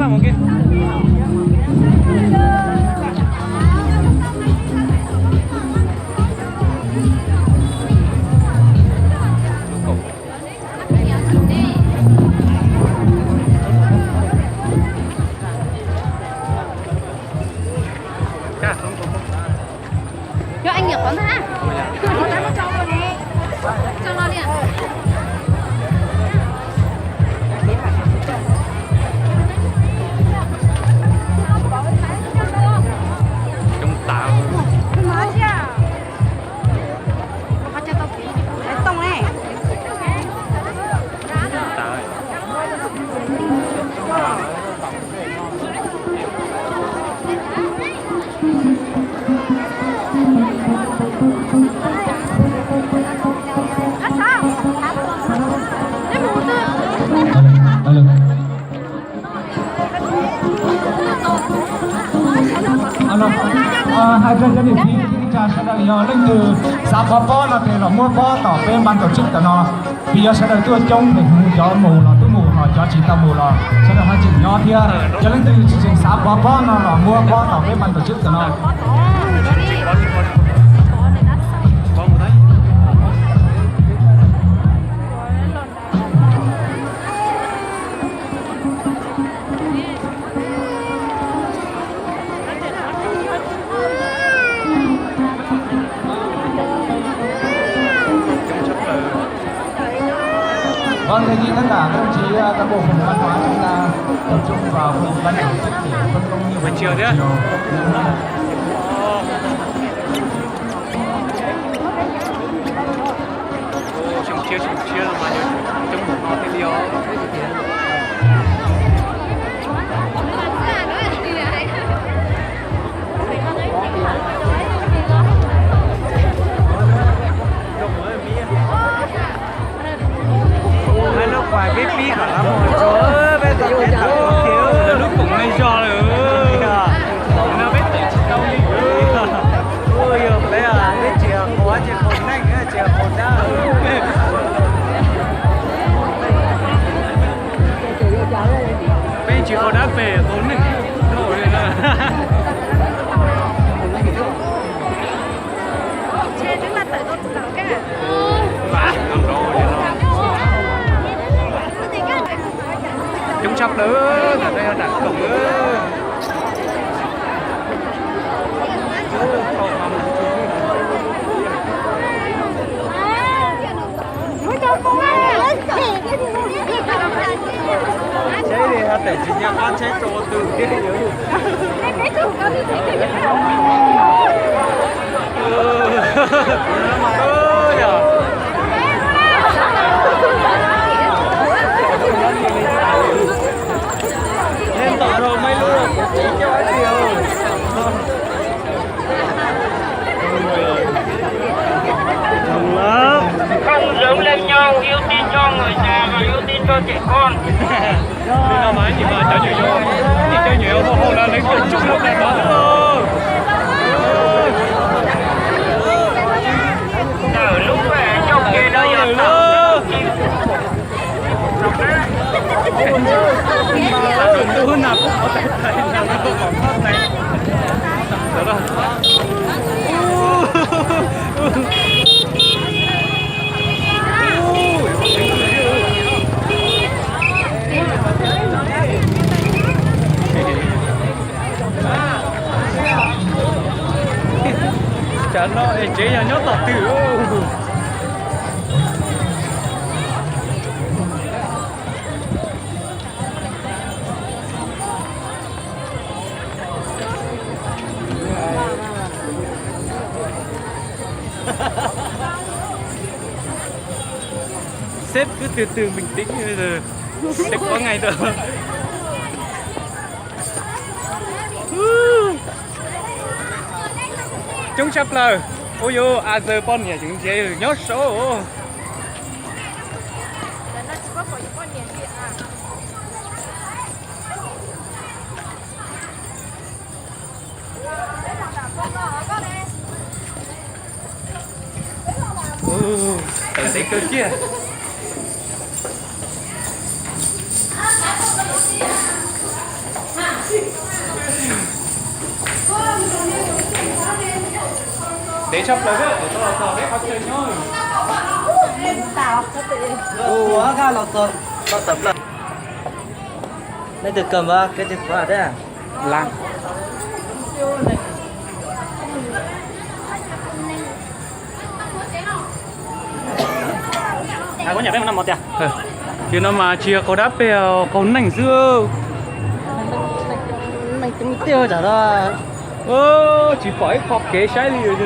vào một kia. Cho anh Nhật con ha. Cho lo đi ạ. Trong tàu. Hai bên gia đình thì cha sẽ đợi lên từ xã bó là thì là mua bó tỏ bên ban tổ chức của nó bây giờ sẽ đợi tôi trông thì cho mù là tôi mù là cho chị tao mù là sẽ đợi hai chị nhỏ thì cho lên từ chương trình xã bó nó là mua bó tỏ bên ban tổ chức của nó. Vâng, thưa tất cả các đồng chí cán bộ phòng văn hóa chúng ta tập trung vào phần ban tổ chức để phân công như Buổi chiều nữa. Chúng chia mà nhớ trong một nó thì điều. Vài biết biết hả lắm rồi trời bây giờ biết thật thiếu lúc cũng ngay cho nữa nó biết tự đâu đi ôi giờ bây giờ biết chìa khóa chìa khổn nhanh chìa khổn ra bên chìa khóa đã về tốn mình nổi lên là Trên đứng mặt phải con sáu cả. làm rồi chúng sắp nữa là đây là đặt cổng nữa chế thì hả để chị nhà con chế chỗ từ kia nhớ lên tỏ rồi mấy luôn chỉ cho ấy điều không giống lên nhau, ưu tiên cho người già và ưu tiên cho trẻ con. Thì nó nói gì mà cho nhiều vô thì cho nhiều mà hồ là lấy cái chung lúc này đó Ở lúc về trong kia đó giờ tôi nạp có thể thấy là nó còn phát này đó chả nó chế nhà nhớ tọt tử sếp cứ từ từ bình tĩnh bây giờ sẽ có ngày được chúng sắp lời ôi yo à giờ con nhà chúng chơi nhớ số ở đây cơ kia kế chấp lấy đấy, để tôi là cái chơi nhá. Ủa cái lọt tập là đây từ cầm vào cái chìa khóa đấy à? Lang. À có nhà bếp năm một tiền. Thì nó mà chia có đáp bèo, có nành dưa. Mày tính tiêu trả ra. Chỉ phải khó kế sai đi rồi chứ.